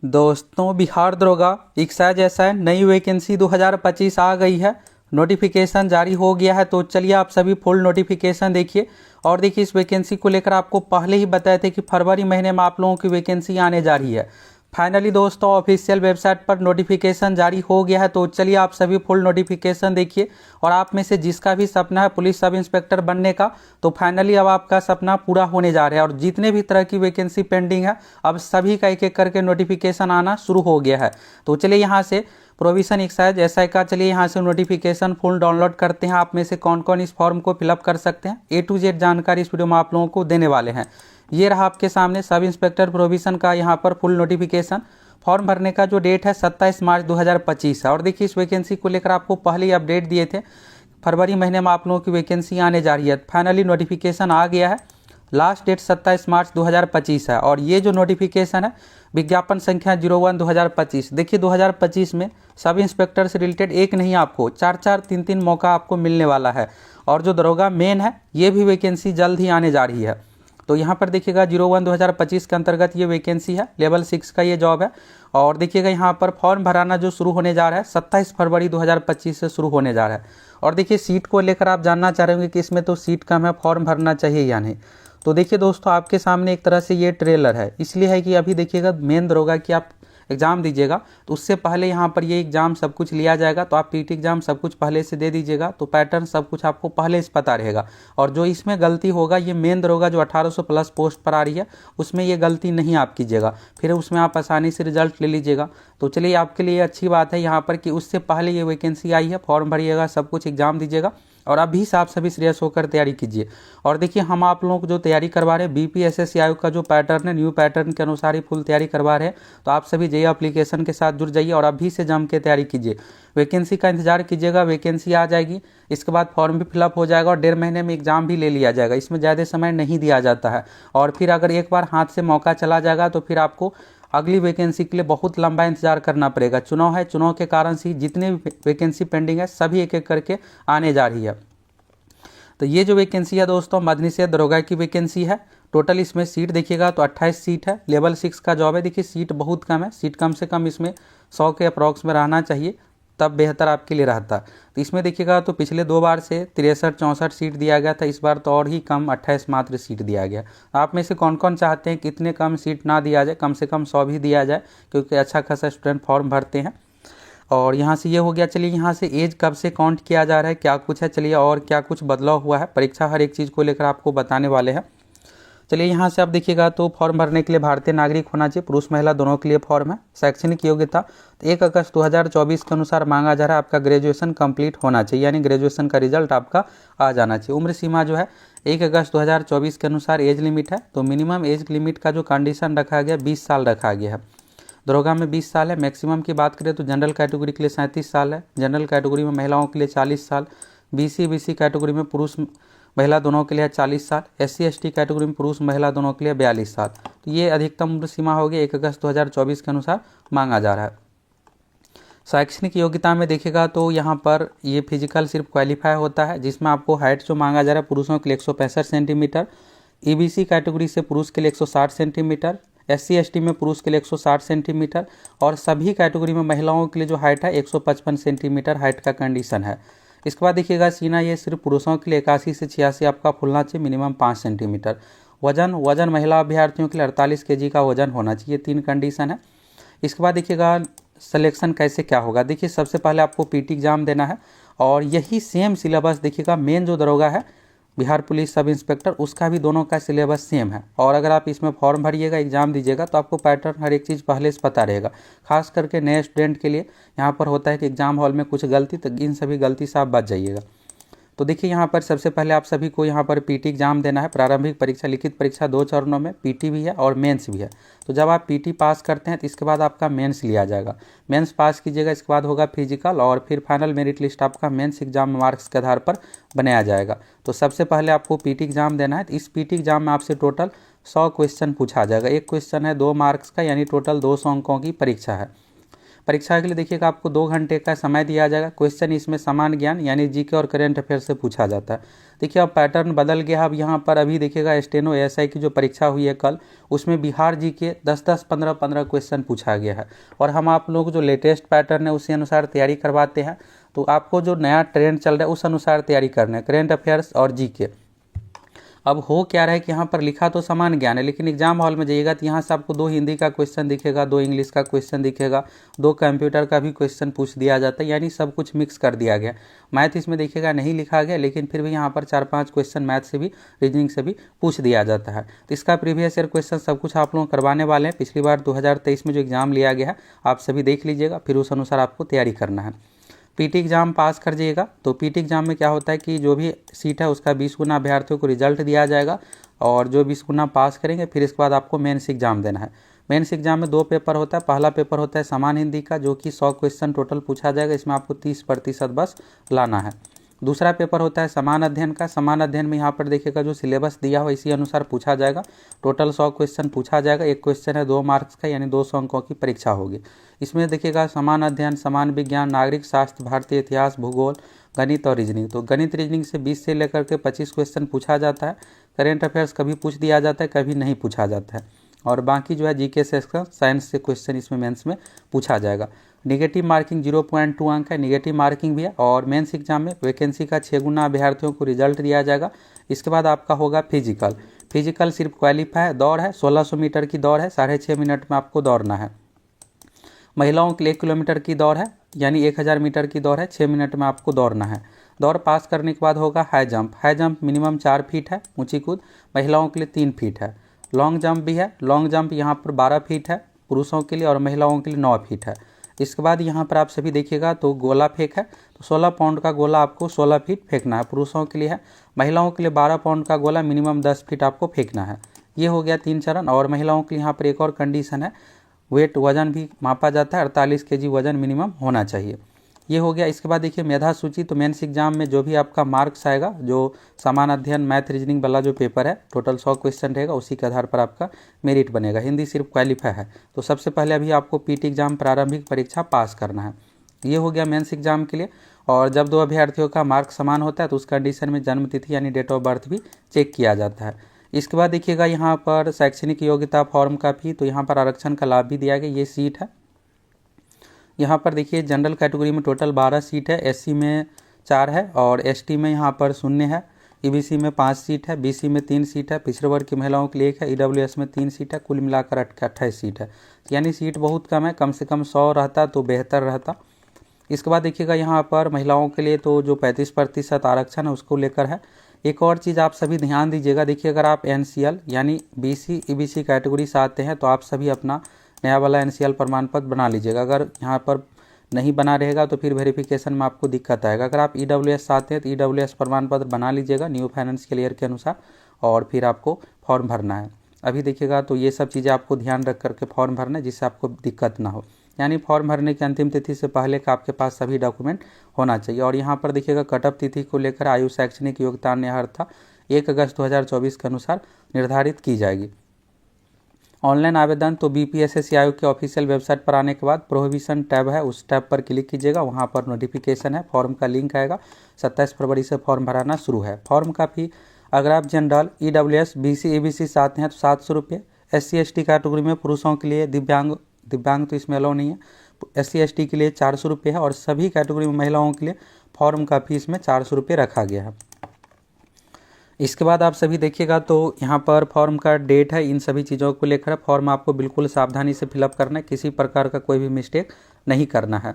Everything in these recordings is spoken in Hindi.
दोस्तों, बिहार दरोगा एक्साइज एसआई नई वैकेंसी 2025 आ गई है। नोटिफिकेशन जारी हो गया है। तो चलिए आप सभी फुल नोटिफिकेशन देखिए। और देखिए, इस वैकेंसी को लेकर आपको पहले ही बताए थे कि फरवरी महीने में आप लोगों की वैकेंसी आने जा रही है। फाइनली दोस्तों ऑफिशियल वेबसाइट पर नोटिफिकेशन जारी हो गया है। तो चलिए आप सभी फुल नोटिफिकेशन देखिए। और आप में से जिसका भी सपना है पुलिस सब इंस्पेक्टर बनने का, तो फाइनली अब आपका सपना पूरा होने जा रहा है। और जितने भी तरह की वैकेंसी पेंडिंग है, अब सभी का एक एक करके नोटिफिकेशन आना शुरू हो गया है। तो चलिए यहाँ से प्रोविजन एक्साइज एसआई का चलिए यहाँ से नोटिफिकेशन फुल डाउनलोड करते हैं। आप में से कौन कौन इस फॉर्म को फिलअप कर सकते हैं, A to Z जानकारी इस वीडियो में आप लोगों को देने वाले हैं। ये रहा आपके सामने सब इंस्पेक्टर प्रोविजन का यहाँ पर फुल नोटिफिकेशन। फॉर्म भरने का जो डेट है 27 मार्च 2025 है। और देखिए, इस वैकेंसी को लेकर आपको पहले ही अपडेट दिए थे, फरवरी महीने में आप लोगों की वैकेंसी आने जा रही है। फाइनली नोटिफिकेशन आ गया है। लास्ट डेट 27 मार्च 2025 है। और ये जो नोटिफिकेशन है विज्ञापन संख्या 01/2025। देखिए 2025 में सब इंस्पेक्टर से रिलेटेड एक नहीं, आपको 4-4, 3-3 मौका आपको मिलने वाला है। और जो दरोगा मेन है ये भी वैकेंसी जल्द ही आने जा रही है। तो यहाँ पर देखिएगा 01/2025 के अंतर्गत ये वैकेंसी है, लेवल 6 का ये जॉब है। और देखिएगा यहाँ पर फॉर्म भराना जो शुरू होने जा रहा है 27 फरवरी 2025 से शुरू होने जा रहा है। और देखिए सीट को लेकर आप जानना चाह रहे होंगे कि इसमें तो सीट कम है, फॉर्म भरना चाहिए या नहीं। तो देखिए दोस्तों, आपके सामने एक तरह से ये ट्रेलर है। इसलिए है कि अभी देखिएगा मेन दरोगा कि आप एग्ज़ाम दीजिएगा तो उससे पहले यहाँ पर ये एग्ज़ाम सब कुछ लिया जाएगा। तो आप पीटी एग्ज़ाम सब कुछ पहले से दे दीजिएगा, तो पैटर्न सब कुछ आपको पहले से पता रहेगा। और जो इसमें गलती होगा, ये मेन दरोगा जो 1800 प्लस पोस्ट पर आ रही है उसमें ये गलती नहीं आप कीजिएगा, फिर उसमें आप आसानी से रिजल्ट ले लीजिएगा। तो चलिए आपके लिए अच्छी बात है यहाँ पर कि उससे पहले ये वैकेंसी आई है। फॉर्म भरिएगा, सब कुछ एग्ज़ाम दीजिएगा और अभी से आप सभी सीरियस होकर तैयारी कीजिए। और देखिए, हम आप लोगों को जो तैयारी करवा रहे हैं बीपीएसएससी आयोग का जो पैटर्न है, न्यू पैटर्न के अनुसार ही फुल तैयारी करवा रहे हैं। तो आप सभी जेईई एप्लीकेशन के साथ जुड़ जाइए और अभी से जम के तैयारी कीजिए। वैकेंसी का इंतजार कीजिएगा, वैकेंसी आ जाएगी, इसके बाद फॉर्म भी फिलअप हो जाएगा और 1.5 महीने में एग्जाम भी ले लिया जाएगा। इसमें ज़्यादा समय नहीं दिया जाता है। और फिर अगर एक बार हाथ से मौका चला जाएगा तो फिर आपको अगली वैकेंसी के लिए बहुत लंबा इंतजार करना पड़ेगा। चुनाव है, चुनाव के कारण से जितने भी वैकेंसी पेंडिंग है सभी एक एक करके आने जा रही है। तो ये जो वैकेंसी है दोस्तों मदनिशेद दरोगा की वैकेंसी है। टोटल इसमें सीट देखिएगा तो 28 सीट है। लेवल 6 का जॉब है। देखिए सीट बहुत कम है, सीट कम से कम इसमें 100 के अप्रॉक्स में रहना चाहिए, तब बेहतर आपके लिए रहता। तो इसमें देखिएगा तो पिछले 2 बार से 63-64 सीट दिया गया था, इस बार तो और ही कम 28 मात्र सीट दिया गया। आप में से कौन कौन चाहते हैं कि इतने कम सीट ना दिया जाए, कम से कम 100 भी दिया जाए, क्योंकि अच्छा खासा स्टूडेंट फॉर्म भरते हैं। और यहाँ से ये हो गया। चलिए यहाँ से एज कब से काउंट किया जा रहा है, क्या कुछ है, चलिए और क्या कुछ बदलाव हुआ है, परीक्षा हर एक चीज़ को लेकर आपको बताने वाले हैं। चलिए यहाँ से आप देखिएगा तो फॉर्म भरने के लिए भारतीय नागरिक होना चाहिए, पुरुष महिला दोनों के लिए फॉर्म है। शैक्षणिक योग्यता तो 1 अगस्त 2024 के अनुसार मांगा जा रहा है आपका ग्रेजुएशन कंप्लीट होना चाहिए, यानी ग्रेजुएशन का रिजल्ट आपका आ जाना चाहिए। उम्र सीमा जो है 1 अगस्त 2024 के अनुसार एज लिमिट है। तो मिनिमम एज लिमिट का जो कंडीशन रखा गया 20 साल रखा गया है। दरोगा में 20 साल है। मैक्सिमम की बात करें तो जनरल कैटेगरी के लिए 37 साल है, जनरल कैटेगरी में महिलाओं के लिए 40 साल, बीसी कैटेगरी में पुरुष महिला दोनों के लिए 40 साल, SC/ST कैटेगरी में पुरुष महिला दोनों के लिए 42 साल। तो ये अधिकतम उम्र सीमा होगी 1 अगस्त 2024 के अनुसार मांगा जा रहा है। शैक्षणिक योग्यता में देखेगा तो यहाँ पर ये फिजिकल सिर्फ क्वालिफाई होता है, जिसमें आपको हाइट जो मांगा जा रहा है पुरुषों के लिए 165 सेंटीमीटर, EBC कैटेगरी से पुरुष के लिए 160 सेंटीमीटर, SC/ST में पुरुष के लिए 160 सेंटीमीटर और सभी कैटेगरी में महिलाओं के लिए जो हाइट है 155 सेंटीमीटर हाइट का कंडीशन है। इसके बाद देखिएगा सीना, ये सिर्फ पुरुषों के लिए 81 से 86 आपका फुलना चाहिए, मिनिमम 5 सेंटीमीटर। वजन महिला अभ्यर्थियों के लिए 48 kg का वजन होना चाहिए, 3 कंडीशन है। इसके बाद देखिएगा सिलेक्शन कैसे क्या होगा। देखिए सबसे पहले आपको पीटी एग्जाम देना है और यही सेम सिलेबस देखिएगा मेन जो दरोगा है बिहार पुलिस सब इंस्पेक्टर, उसका भी दोनों का सिलेबस सेम है। और अगर आप इसमें फॉर्म भरिएगा, एग्जाम दीजिएगा तो आपको पैटर्न हर एक चीज़ पहले से पता रहेगा। खास करके नए स्टूडेंट के लिए यहाँ पर होता है कि एग्जाम हॉल में कुछ गलती, तो इन सभी गलती से आप बच जाइएगा। तो देखिए यहाँ पर सबसे पहले आप सभी को यहाँ पर पीटी एग्जाम देना है। प्रारंभिक परीक्षा, लिखित परीक्षा 2 चरणों में, पीटी भी है और मेंस भी है। तो जब आप पीटी पास करते हैं तो इसके बाद आपका मेंस लिया जाएगा। मेंस पास कीजिएगा, इसके बाद होगा फिजिकल और फिर फाइनल मेरिट लिस्ट आपका मेंस एग्जाम मार्क्स के आधार पर बनाया जाएगा। तो सबसे पहले आपको पीटी एग्जाम देना है। तो इस पीटी एग्जाम में आपसे टोटल 100 क्वेश्चन पूछा जाएगा। एक क्वेश्चन है 2 मार्क्स का, यानी टोटल 200 अंकों की परीक्षा है। परीक्षा के लिए देखिएगा आपको 2 घंटे का समय दिया जाएगा। क्वेश्चन इसमें सामान्य ज्ञान यानी जीके और करेंट अफेयर से पूछा जाता है। देखिए अब पैटर्न बदल गया। अब यहाँ पर अभी देखिएगा स्टेनो एएसआई की जो परीक्षा हुई है कल, उसमें बिहार जीके 10-10, 15-15 क्वेश्चन पूछा गया है। और हम आप लोग जो लेटेस्ट पैटर्न है उसी अनुसार तैयारी करवाते हैं। तो आपको जो नया ट्रेंड चल रहा है उस अनुसार तैयारी करना है, करेंट अफेयर्स और जीके। अब हो क्या रहा है कि यहाँ पर लिखा तो समान ज्ञान है, लेकिन एग्जाम हॉल में जाइएगा तो यहाँ से आपको 2 हिंदी का क्वेश्चन दिखेगा, 2 इंग्लिश का क्वेश्चन दिखेगा, 2 कंप्यूटर का भी क्वेश्चन पूछ दिया जाता है, यानी सब कुछ मिक्स कर दिया गया। मैथ इसमें देखिएगा नहीं लिखा गया, लेकिन फिर भी यहाँ पर 4-5 क्वेश्चन मैथ से भी, रीजनिंग से भी पूछ दिया जाता है। तो इसका प्रीवियस ईयर क्वेश्चन सब कुछ आप लोग करवाने वाले हैं। पिछली बार 2023 में जो एग्जाम लिया गया है आप सभी देख लीजिएगा, फिर उस अनुसार आपको तैयारी करना है। पीटी एग्जाम पास कर जाइएगा। तो पीटी एग्जाम में क्या होता है कि जो भी सीट है उसका 20 गुना अभ्यर्थियों को रिजल्ट दिया जाएगा, और जो 20 गुना पास करेंगे फिर इसके बाद आपको मेंस एग्जाम देना है। मेंस एग्जाम में 2 पेपर होता है। पहला पेपर होता है समान हिंदी का, जो कि 100 क्वेश्चन टोटल पूछा जाएगा, इसमें आपको 30% बस लाना है। दूसरा पेपर होता है समान अध्ययन का। समान अध्ययन में यहाँ पर देखिएगा जो सिलेबस दिया हो इसी अनुसार पूछा जाएगा। टोटल 100 क्वेश्चन पूछा जाएगा। एक क्वेश्चन है 2 मार्क्स का, यानी 200 अंकों की परीक्षा होगी। इसमें देखिएगा समान अध्ययन, समान विज्ञान, नागरिक शास्त्र, भारतीय इतिहास, भूगोल, गणित और रीजनिंग। तो गणित रीजनिंग से 20 से लेकर के 25 क्वेश्चन पूछा जाता है। करेंट अफेयर्स कभी पूछ दिया जाता है, कभी नहीं पूछा जाता है। और बाकी जो है जीके सेक्शन, साइंस से क्वेश्चन इसमें मेंस में पूछा जाएगा। निगेटिव मार्किंग 0.2 अंक है, निगेटिव मार्किंग भी है। और मेंस एग्जाम में वैकेंसी का 6 गुना अभ्यर्थियों को रिजल्ट दिया जाएगा। इसके बाद आपका होगा फिजिकल। फिजिकल सिर्फ क्वालिफाई है, दौड़ है, 1600 मीटर की दौड़ है, 6.5 मिनट में आपको दौड़ना है। महिलाओं के लिए 1 किलोमीटर की दौड़ है, यानी 1000 मीटर की दौड़ है, 6 मिनट में आपको दौड़ना है। दौड़ पास करने के बाद होगा high jump. High jump minimum 4 feet है, ऊंची कूद महिलाओं के लिए 3 फीट है। लॉन्ग जंप भी है। लॉन्ग जंप यहाँ पर 12 फीट है पुरुषों के लिए, और महिलाओं के लिए 9 फीट है। इसके बाद यहाँ पर आप सभी देखिएगा तो गोला फेंक है। तो 16 पाउंड का गोला आपको 16 फीट फेंकना है, पुरुषों के लिए है। महिलाओं के लिए 12 पाउंड का गोला मिनिमम 10 फीट आपको फेंकना है। ये हो गया 3 चरण। और महिलाओं के लिए यहाँ पर एक और कंडीशन है, वेट वजन भी मापा जाता है, 48 kg वजन मिनिमम होना चाहिए। ये हो गया। इसके बाद देखिए मेधा सूची। तो मेंस एग्जाम में जो भी आपका मार्क्स आएगा, जो समान अध्ययन मैथ रीजनिंग वाला जो पेपर है, टोटल 100 क्वेश्चन रहेगा, उसी के आधार पर आपका मेरिट बनेगा। हिंदी सिर्फ क्वालिफाई है। तो सबसे पहले अभी आपको पीटी एग्जाम प्रारंभिक परीक्षा पास करना है। ये हो गया मेंस एग्जाम के लिए। और जब 2 अभ्यर्थियों का मार्क समान होता है तो उस कंडीशन में जन्म तिथि यानी डेट ऑफ बर्थ भी चेक किया जाता है। इसके बाद देखिएगा यहाँ पर शैक्षणिक योग्यता फॉर्म का भी, तो यहाँ पर आरक्षण का लाभ भी दिया गया। ये सीट है। यहाँ पर देखिए जनरल कैटेगरी में टोटल 12 सीट है, एससी में 4 है, और एसटी में यहाँ पर 0 है, ईबीसी में 5 सीट है, बीसी में 3 सीट है, पिछड़े वर्ग की महिलाओं के लिए 1 है, ईडब्ल्यूएस में 3 सीट है, कुल मिलाकर 28 सीट है। यानी सीट बहुत कम है, कम से कम 100 रहता तो बेहतर रहता। इसके बाद देखिएगा यहाँ पर महिलाओं के लिए तो जो 35% आरक्षण है उसको लेकर है। एक और चीज़ आप सभी ध्यान दीजिएगा। देखिए अगर आप एनसीएल यानी बीसी ईबीसी कैटेगरी से आते हैं तो आप सभी अपना नया वाला एनसीएल प्रमाण पत्र बना लीजिएगा। अगर यहाँ पर नहीं बना रहेगा तो फिर वेरिफिकेशन में आपको दिक्कत आएगा। अगर आप ईडब्ल्यूएस से आते हैं तो ईडब्ल्यूएस प्रमाण पत्र बना लीजिएगा न्यू फाइनेंशियल ईयर के अनुसार, और फिर आपको फॉर्म भरना है। अभी देखिएगा तो ये सब चीज़ें आपको ध्यान रख करके फॉर्म भरना है, जिससे आपको दिक्कत ना हो। यानी फॉर्म भरने की अंतिम तिथि से पहले का आपके पास सभी डॉक्यूमेंट होना चाहिए। और यहाँ पर देखिएगा कटअप तिथि को लेकर आयु शैक्षणिक योग्यता अन्य अर्हता 1 अगस्त 2024 के अनुसार निर्धारित की जाएगी। ऑनलाइन आवेदन तो बीपीएसएससी आयोग के ऑफिशियल वेबसाइट पर आने के बाद प्रोहिबिशन टैब है, उस टैब पर क्लिक कीजिएगा। वहाँ पर नोटिफिकेशन है, फॉर्म का लिंक आएगा। 27 फरवरी से फॉर्म भराना शुरू है। फॉर्म का फी अगर आप जनरल ईडब्ल्यूएस बीसी ईबीसी से आते हैं तो 700 रुपये। SC ST कैटेगरी में पुरुषों के लिए दिव्यांग तो इसमें अलाउ नहीं है, SC ST के लिए 400 रुपये है। और सभी कैटेगरी में महिलाओं के लिए फॉर्म का फीस में 400 रुपये रखा गया है। इसके बाद आप सभी देखिएगा तो यहाँ पर फॉर्म का डेट है, इन सभी चीज़ों को लेकर फॉर्म आपको बिल्कुल सावधानी से फिलअप करना है, किसी प्रकार का कोई भी मिस्टेक नहीं करना है।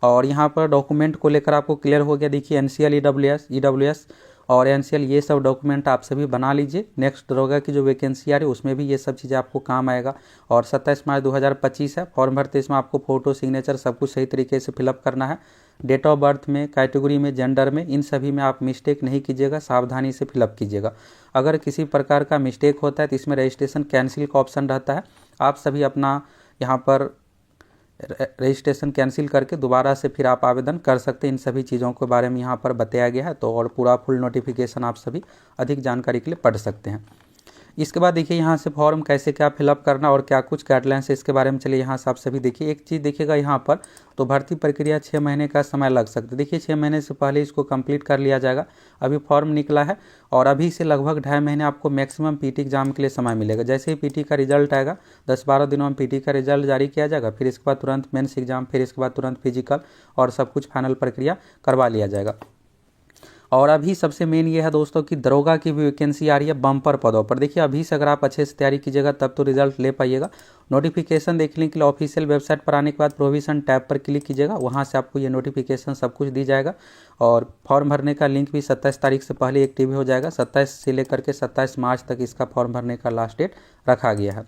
और यहाँ पर डॉक्यूमेंट को लेकर आपको क्लियर हो गया। देखिए एनसीएल ईडब्ल्यूएस और एनसीएल ये सब डॉक्यूमेंट आप सभी बना लीजिए। नेक्स्ट दरोगा की जो वैकेंसी आ रही है उसमें भी ये सब चीज़ें आपको काम आएगा। और 27 मार्च 2025 है फॉर्म भरते, इसमें आपको फोटो सिग्नेचर सब कुछ सही तरीके से फिलअप करना है। डेट ऑफ बर्थ में, कैटेगरी में, जेंडर में, इन सभी में आप मिस्टेक नहीं कीजिएगा, सावधानी से फिलअप कीजिएगा। अगर किसी प्रकार का मिस्टेक होता है तो इसमें रजिस्ट्रेशन कैंसिल का ऑप्शन रहता है। आप सभी अपना यहाँ पर रजिस्ट्रेशन कैंसिल करके दोबारा से फिर आप आवेदन कर सकते हैं। इन सभी चीज़ों के बारे में यहाँ पर बताया गया है। तो और पूरा फुल नोटिफिकेशन आप सभी अधिक जानकारी के लिए पढ़ सकते हैं। इसके बाद देखिए यहाँ से फॉर्म कैसे क्या फिलअप करना और क्या कुछ गाइडलाइंस है इसके बारे में चलिए यहाँ से आप सभी देखिए। एक चीज़ देखिएगा यहाँ पर, तो भर्ती प्रक्रिया 6 महीने का समय लग सकता है। देखिए 6 महीने से पहले इसको कंप्लीट कर लिया जाएगा। अभी फॉर्म निकला है और अभी से लगभग 2.5 महीने आपको मैक्सिमम पीटी एग्जाम के लिए समय मिलेगा। जैसे ही पीटी का रिजल्ट आएगा 10-12 दिनों में पीटी का रिजल्ट जारी किया जाएगा, फिर इसके बाद तुरंत मेंस एग्जाम, फिर इसके बाद तुरंत फिजिकल और सब कुछ फाइनल प्रक्रिया करवा लिया जाएगा। और अभी सबसे मेन ये है दोस्तों कि दरोगा की भी वैकेंसी आ रही है बम्पर पदों पर। देखिए अभी से अगर आप अच्छे से तैयारी कीजिएगा तब तो रिजल्ट ले पाइएगा। नोटिफिकेशन देखने के लिए ऑफिशियल वेबसाइट पर आने के बाद प्रोविजन टैब पर क्लिक कीजिएगा, वहाँ से आपको ये नोटिफिकेशन सब कुछ दी जाएगा। और फॉर्म भरने का लिंक भी 27 तारीख से पहले एक्टिव हो जाएगा। 27 से लेकर के 27 मार्च तक इसका फॉर्म भरने का लास्ट डेट रखा गया है।